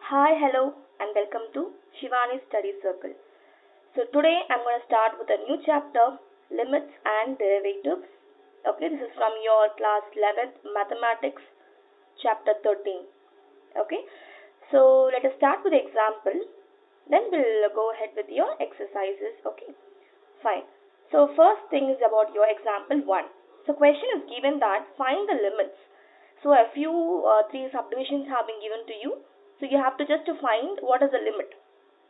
Hi, hello, and welcome to Shivani Study Circle. So today I'm going to start with a new chapter, Limits and Derivatives. Okay, this is from your class 11th Mathematics, chapter 13. Okay, so let us start with the example. Then we'll go ahead with your exercises. Okay, fine. So first thing is about your example 1. So question is given that find the limits. So a few three subdivisions have been given to you. So you have to just to find what is the limit.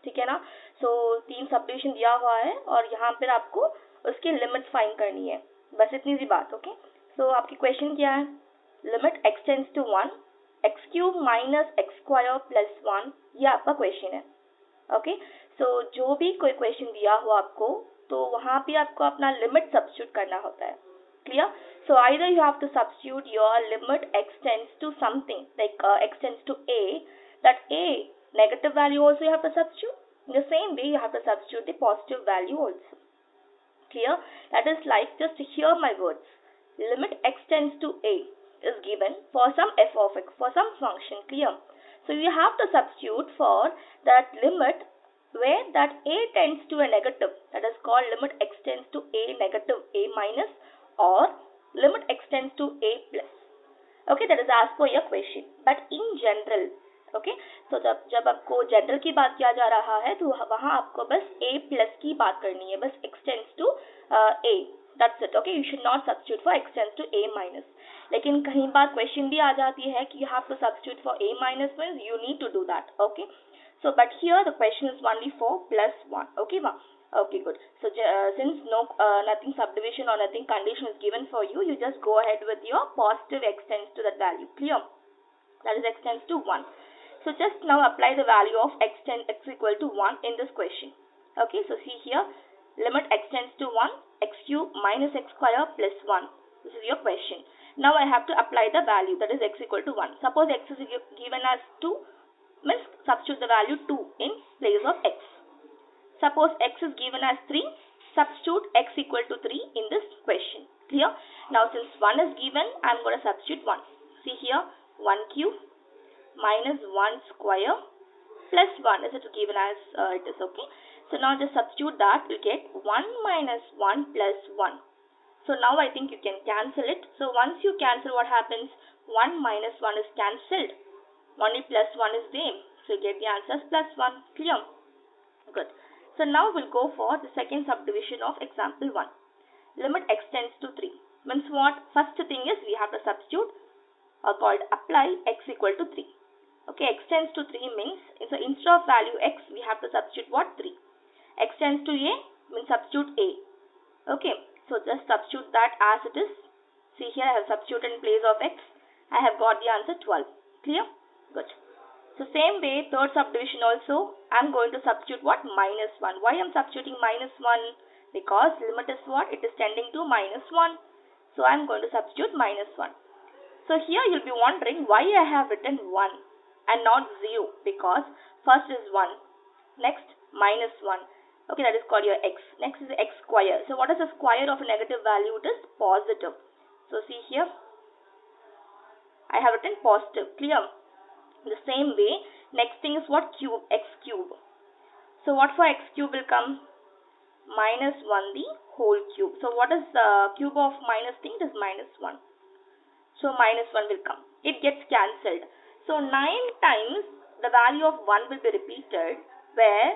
ठीक है ना. So तीन subdivision दिया हुआ है और यहाँ पर आपको उसके लिमिट्स फाइंड करनी है. बस इतनी सी बात. ओके. सो आपकी क्वेश्चन क्या है? Limit x tends to 1 x cube minus x square plus 1, ये आपका क्वेश्चन है. ओके. सो जो भी कोई क्वेश्चन दिया हो आपको, तो वहाँ पे आपको अपना लिमिट सब्स्टिट्यूट करना होता है. Clear? So either you have to substitute your limit x tends to something like x tends to a, that a negative value also you have to substitute. In the same way you have to substitute the positive value also. Clear? That is like, just hear my words. Limit x tends to a is given for some f of x, for some function. Clear? So you have to substitute for that limit where that a tends to a negative, that is called limit x tends to a negative a minus or limit x tends to a plus. Okay, that is as per your question. But in general, okay, so जब आपको general की बात किया जा रहा है तो वहाँ आपको बस a plus की बात करनी है, बस x tends to a. That's it. Okay, you should not substitute for x tends to a minus. लेकिन कहीं बार क्वेश्चन भी आ जाती है कि you have to substitute for a minus, means you need to do that. Okay, so but here the question is only for plus 1. Okay, ma? Okay, good. So since nothing subdivision or nothing condition is given for you, you just go ahead with your positive x tends to that value. Clear? That is x tends to 1. So just now apply the value of x equal to 1 in this question. Okay, so see here, limit x tends to 1 x cube minus x square plus 1. This is your question. Now I have to apply the value, that is x equal to 1. Suppose x is given as 2, means substitute the value 2 in place of x. Suppose x is given as 3, substitute x equal to 3 in this question. Clear? Now since 1 is given, I am going to substitute 1. See here, 1 cube minus 1 square plus 1 is it given as it is. Okay. So now just substitute that, you will get 1 minus 1 plus 1. So now I think you can cancel it. So once you cancel, what happens? 1 minus 1 is cancelled. Only plus 1 is there. So you get the answer as plus 1. Clear? Good. So now we'll go for the second subdivision of example 1. Limit x tends to 3. Means what? First thing is we have to substitute called apply x equal to 3. Okay, x tends to 3 means, so instead of value x, we have to substitute what? 3. X tends to a means substitute a. Okay, so just substitute that as it is. See here, I have substituted in place of x. I have got the answer 12. Clear? Good. So same way, third subdivision also, I am going to substitute what? Minus 1. Why I am substituting minus 1? Because limit is what? It is tending to minus 1. So I am going to substitute minus 1. So here you will be wondering why I have written 1 and not 0. Because first is 1. Next minus 1. Okay, that is called your x. Next is x square. So what is the square of a negative value? It is positive. So see here, I have written positive. Clear? The same way, next thing is what? Cube, x cube. So what for x cube will come? Minus 1 the whole cube. So what is the cube of minus thing? It is minus 1. So minus 1 will come. It gets cancelled. So 9 times the value of 1 will be repeated where,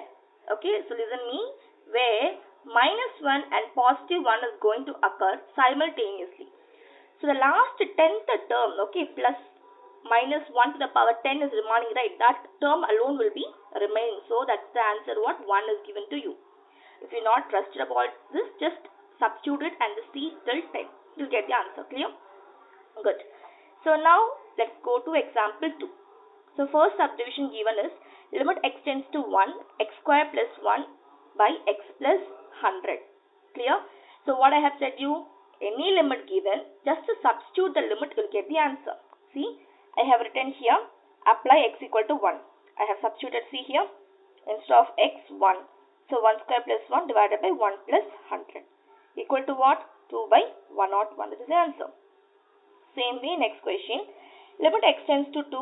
okay, so listen me, where minus 1 and positive 1 is going to occur simultaneously. So the last 10th term, okay, plus minus 1 to the power 10 is remaining, right? That term alone will be remaining. So that's the answer what? 1 is given to you. If you're not trusted about this, just substitute it and see till 10. You'll get the answer. Clear? Good. So now let's go to example 2. So first subdivision given is limit x tends to 1 x square plus 1 by x plus 100. Clear? So what I have said you, any limit given, just to substitute the limit, you'll get the answer. See, I have written here, apply x equal to 1. I have substituted, see here, instead of x, 1. So 1 square plus 1 divided by 1 plus 100. Equal to what? 2 by 101. This is the answer. Same way, next question. Limit x tends to 2,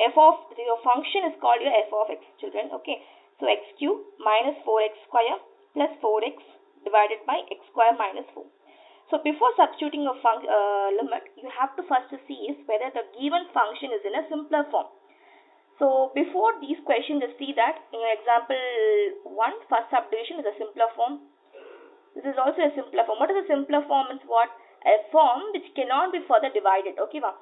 f of your function is called your f of x, children. Okay, so x cube minus 4x square plus 4x divided by x square minus 4. So before substituting a limit, you have to first see is whether the given function is in a simpler form. So before these questions, just see that in your example 1, first subdivision is a simpler form. This is also a simpler form. What is a simpler form? Means what? A form which cannot be further divided. Okay वा?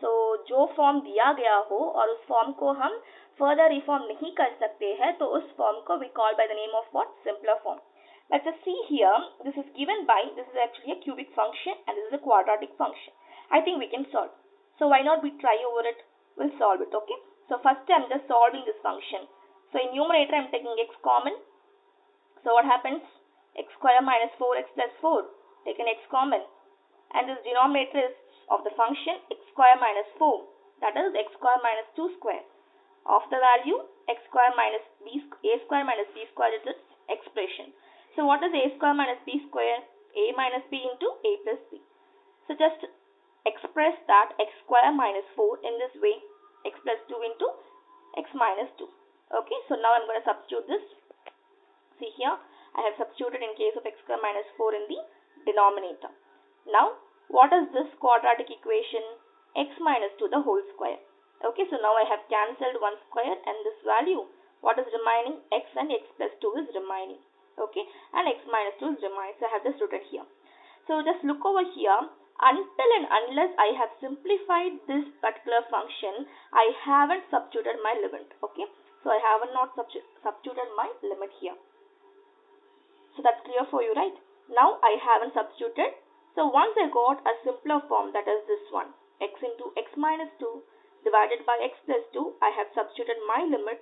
So जो form दिया गया हो और उस form को हम further reform नहीं कर सकते हैं, तो उस form को we call by the name of what? Simpler form. Let's just see here. This is given by, this is actually a cubic function and this is a quadratic function. I think we can solve. So why not we try over it? We'll solve it. Okay. So first I'm just solving this function. So in numerator I'm taking x common. So what happens? X square minus 4x plus 4. Taken x common. And this denominator is of the function x square minus 4. That is x square minus 2 square. Of the value x square minus b, a square minus b square is its expression. So what is a square minus b square? A minus b into a plus b. So just express that x square minus 4 in this way. X plus 2 into x minus 2. Okay, so now I'm going to substitute this. See here, I have substituted in case of x square minus 4 in the denominator. Now, what is this quadratic equation? X minus 2 the whole square. Okay, so now I have cancelled one square and this value. What is remaining? X and x plus 2 is remaining. Okay, and x minus 2 is remaining. So I have just written here. So just look over here. Until and unless I have simplified this particular function, I haven't substituted my limit. Okay, so I have not substituted my limit here. So that's clear for you, right? Now I haven't substituted. So once I got a simpler form, that is this one, x into x minus 2 divided by x plus 2, I have substituted my limit.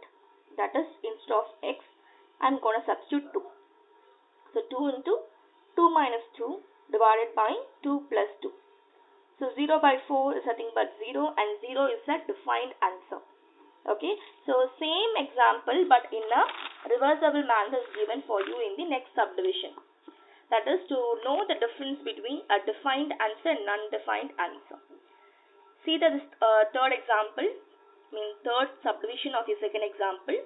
That is, instead of x, I'm going to substitute 2. So 2 into 2 minus 2 divided by 2 plus 2. So 0 by 4 is nothing but 0 and 0 is a defined answer. Okay, so same example but in a reversible manner is given for you in the next subdivision. That is to know the difference between a defined answer and non-defined answer. See the third example, third subdivision of your second example.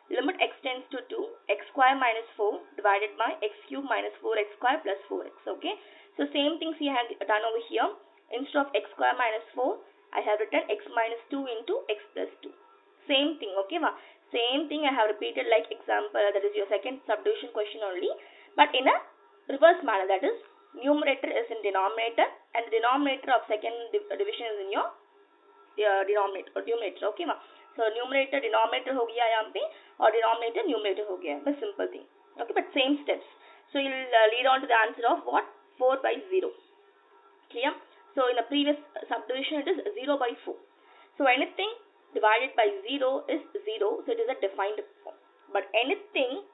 Limit x tends to 2, x square minus 4 divided by x cube minus 4x square plus 4x. Okay, so same things we have done over here. Instead of x square minus 4, I have written x minus 2 into x plus 2. Same thing, okay ma? Same thing I have repeated like example, that is your second subdivision question only, but in a reverse manner. That is, numerator is in denominator and the denominator of second division is in your numerator. Okay ma? So numerator denominator हो गया यहाँ पे और denominator numerator हो गया. But simple thing. Okay, but same steps. So you'll lead on to the answer of what? 4 by 0. Clear? So in the previous subdivision it is 0 by 4. So anything divided by 0 is 0. So it is a defined form. But anything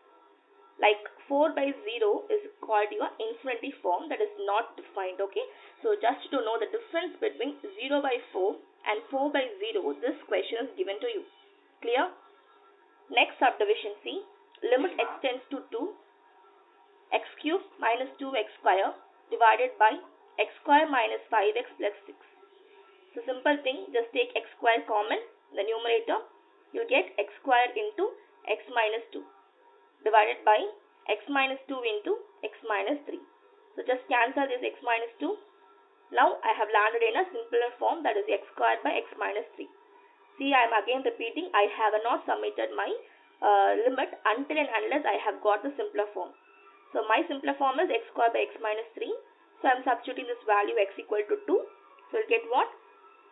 like 4 by 0 is called your infinity form, that is not defined. Okay, so just to know the difference between 0 by 4 and 4 by 0, this question is given to you. Clear? Next subdivision, see, limit x tends to 2, x cube minus 2x square divided by x square minus 5x plus 6. So simple thing, just take x square common, the numerator, you get x square into x minus 2 divided by x minus 2 into x minus 3. So just cancel this x minus 2. Now I have landed in a simpler form, that is x squared by x minus 3. See, I am again repeating, I have not submitted my limit until and unless I have got the simpler form. So my simpler form is x squared by x minus 3. So I am substituting this value x equal to 2. So we'll get what?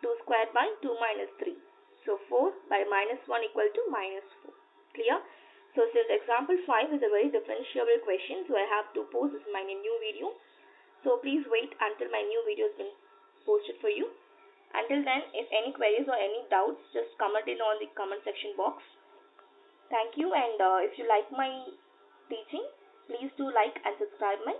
2 squared by 2 minus 3. So 4 by minus 1 equal to minus 4. Clear? So since example 5 is a very differentiable question, so I have to post this in my new video. So please wait until my new video has been posted for you. Until then, if any queries or any doubts, just comment in on the comment section box. Thank you, and if you like my teaching, please do like and subscribe my